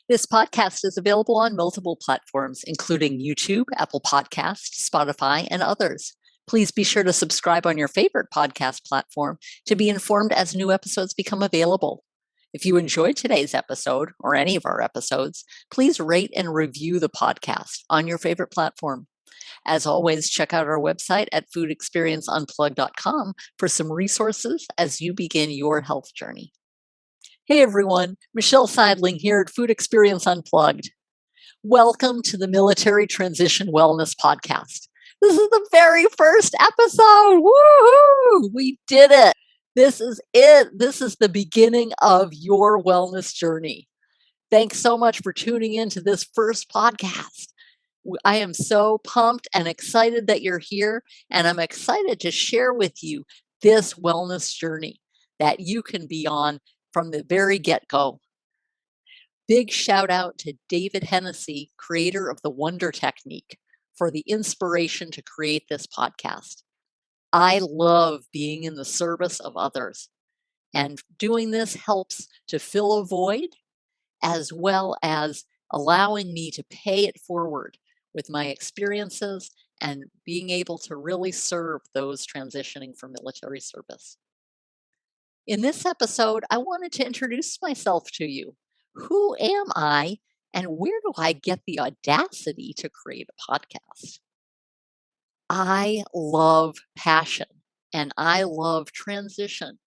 This podcast is available on multiple platforms, including YouTube, Apple Podcasts, Spotify, and others. Please be sure to subscribe on your favorite podcast platform to be informed as new episodes become available. If you enjoyed today's episode or any of our episodes, please rate and review the podcast on your favorite platform. As always, check out our website at foodexperienceunplugged.com for some resources as you begin your health journey. Hey everyone, Michelle Seidling here at Food Experience Unplugged. Welcome to the Military Transition Wellness Podcast. This is the very first episode. Woohoo! We did it. This is it. This is the beginning of your wellness journey. Thanks so much for tuning in to this first podcast. I am so pumped and excited that you're here, and I'm excited to share with you this wellness journey that you can be on from the very get-go. Big shout out to David Hennessy, creator of the Wonder Technique, for the inspiration to create this podcast. I love being in the service of others, and doing this helps to fill a void as well as allowing me to pay it forward with my experiences and being able to really serve those transitioning from military service. In this episode, I wanted to introduce myself to you. Who am I, and where do I get the audacity to create a podcast? I love passion and I love transition.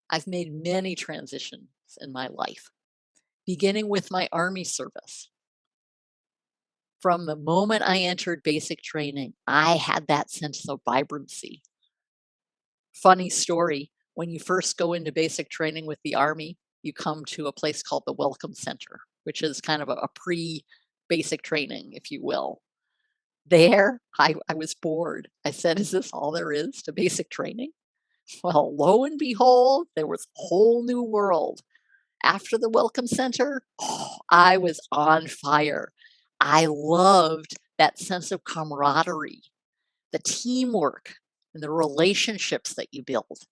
I've made many transitions in my life, beginning with my Army service. From the moment I entered basic training, I had that sense of vibrancy. Funny story, when you first go into basic training with the Army, you come to a place called the Welcome Center, which is kind of a pre-basic training, if you will. There, I was bored. I said, is this all there is to basic training? Well, lo and behold, there was a whole new world. After the Welcome Center, I was on fire. I loved that sense of camaraderie, the teamwork, and the relationships that you build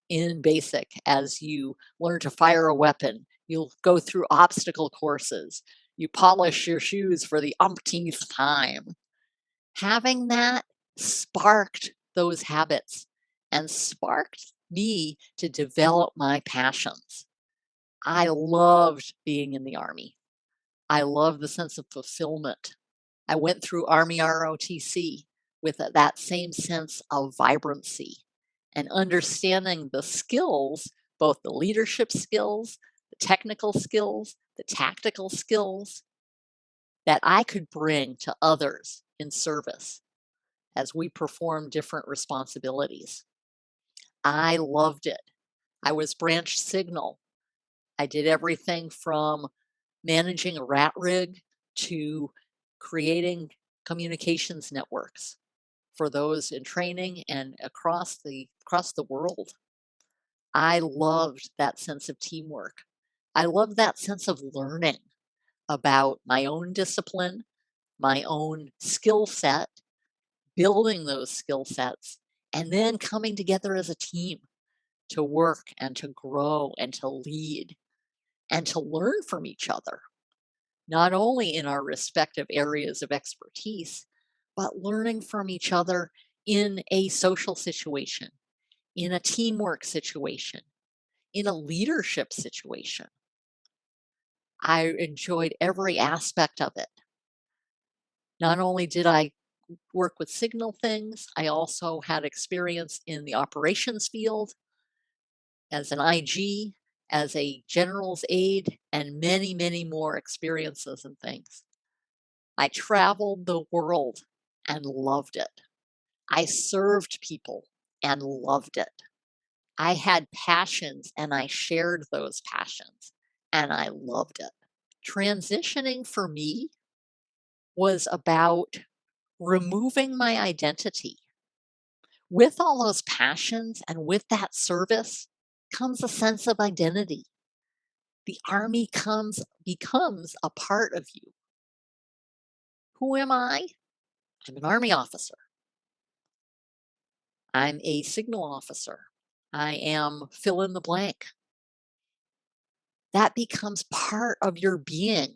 in basic as you learn to fire a weapon. You'll go through obstacle courses. You polish your shoes for the umpteenth time. Having that sparked those habits and sparked me to develop my passions. I loved being in the Army. I love the sense of fulfillment. I went through Army ROTC with that same sense of vibrancy and understanding the skills, both the leadership skills, the technical skills, the tactical skills that I could bring to others in service as we perform different responsibilities. I loved it. I was branch signal. I did everything from managing a rat rig to creating communications networks for those in training and across the world. I loved that sense of teamwork. I loved that sense of learning about my own discipline, my own skill set, building those skill sets, and then coming together as a team to work and to grow and to lead and to learn from each other, not only in our respective areas of expertise, but learning from each other in a social situation, in a teamwork situation, in a leadership situation. I enjoyed every aspect of it. Not only did I work with signal things, I also had experience in the operations field as an IG, as a general's aide, and many, many more experiences and things. I traveled the world and loved it. I served people and loved it. I had passions and I shared those passions and I loved it. Transitioning for me was about removing my identity. With all those passions and with that service comes a sense of identity. The Army becomes a part of you. Who am I? I'm an Army officer. I'm a signal officer. I am fill in the blank. that becomes part of your being.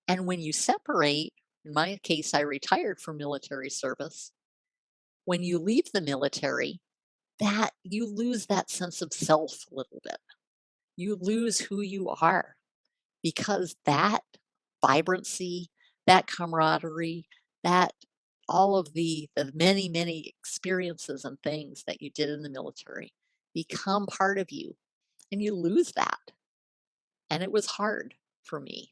And when you separate, in my case, I retired from military service. When you leave the military, that you lose that sense of self a little bit. You lose who you are because that vibrancy, that camaraderie, that all of the many, many experiences and things that you did in the military become part of you and you lose that. And it was hard for me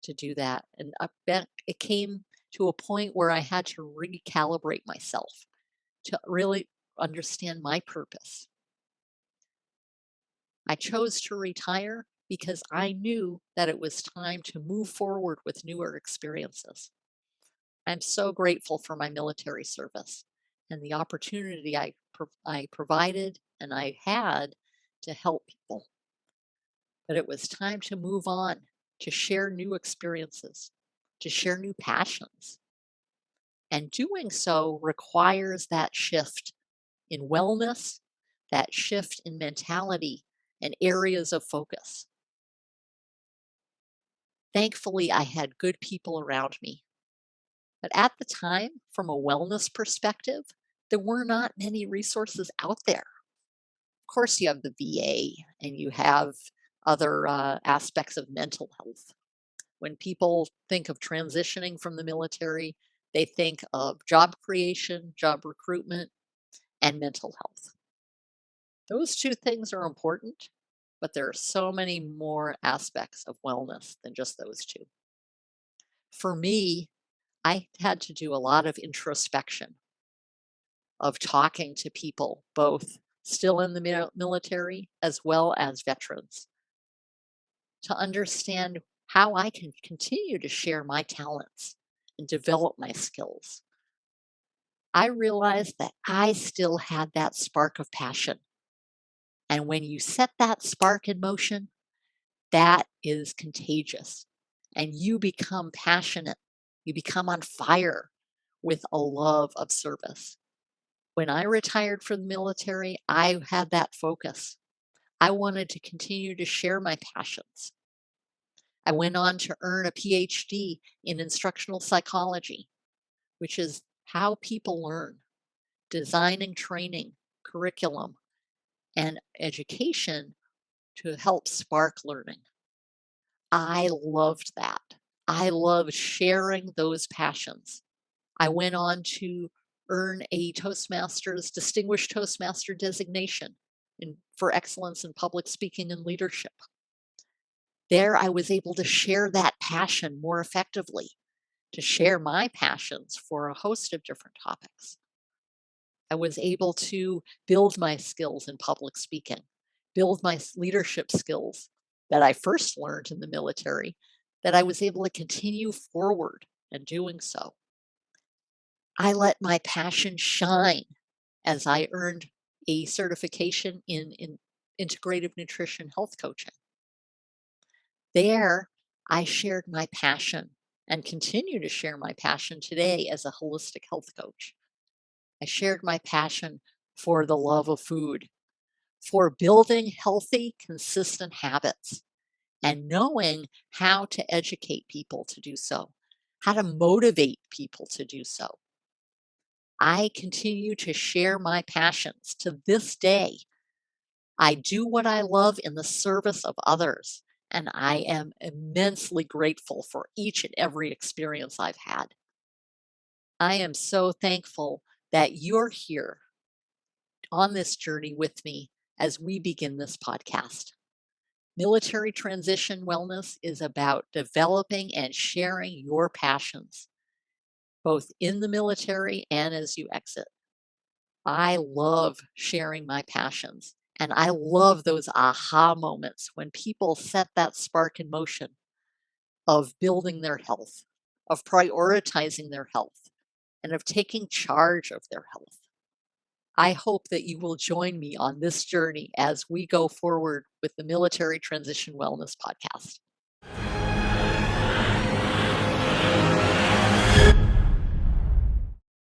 to do that. And I bet it came to a point where I had to recalibrate myself to really understand my purpose. I chose to retire because I knew that it was time to move forward with newer experiences. I'm so grateful for my military service and the opportunity I provided and I had to help people. But it was time to move on, to share new experiences, to share new passions. And doing so requires that shift in wellness, that shift in mentality and areas of focus. Thankfully, I had good people around me. But at the time, from a wellness perspective, there were not many resources out there. Of course, you have the VA and you have other aspects of mental health. When people think of transitioning from the military, they think of job creation, job recruitment, and mental health. Those two things are important, but there are so many more aspects of wellness than just those two. For me, I had to do a lot of introspection of talking to people, both still in the military as well as veterans, to understand how I can continue to share my talents and develop my skills. I realized that I still had that spark of passion. And when you set that spark in motion, that is contagious. And you become passionate. You become on fire with a love of service. When I retired from the military, I had that focus. I wanted to continue to share my passions. I went on to earn a PhD in instructional psychology, which is how people learn, designing training, curriculum, and education to help spark learning. I loved that. I loved sharing those passions. I went on to earn a Toastmasters, Distinguished Toastmaster designation for excellence in public speaking and leadership. There, I was able to share that passion more effectively, to share my passions for a host of different topics. I was able to build my skills in public speaking, build my leadership skills that I first learned in the military, that I was able to continue forward and doing so. I let my passion shine as I earned a certification in integrative nutrition health coaching. There, I shared my passion and continue to share my passion today as a holistic health coach. I shared my passion for the love of food, for building healthy, consistent habits, and knowing how to educate people to do so, how to motivate people to do so. I continue to share my passions to this day. I do what I love in the service of others, and I am immensely grateful for each and every experience I've had. I am so thankful that you're here on this journey with me as we begin this podcast. Military Transition Wellness is about developing and sharing your passions, both in the military and as you exit. I love sharing my passions, and I love those aha moments when people set that spark in motion of building their health, of prioritizing their health, and of taking charge of their health. I hope that you will join me on this journey as we go forward with the Military Transition Wellness Podcast.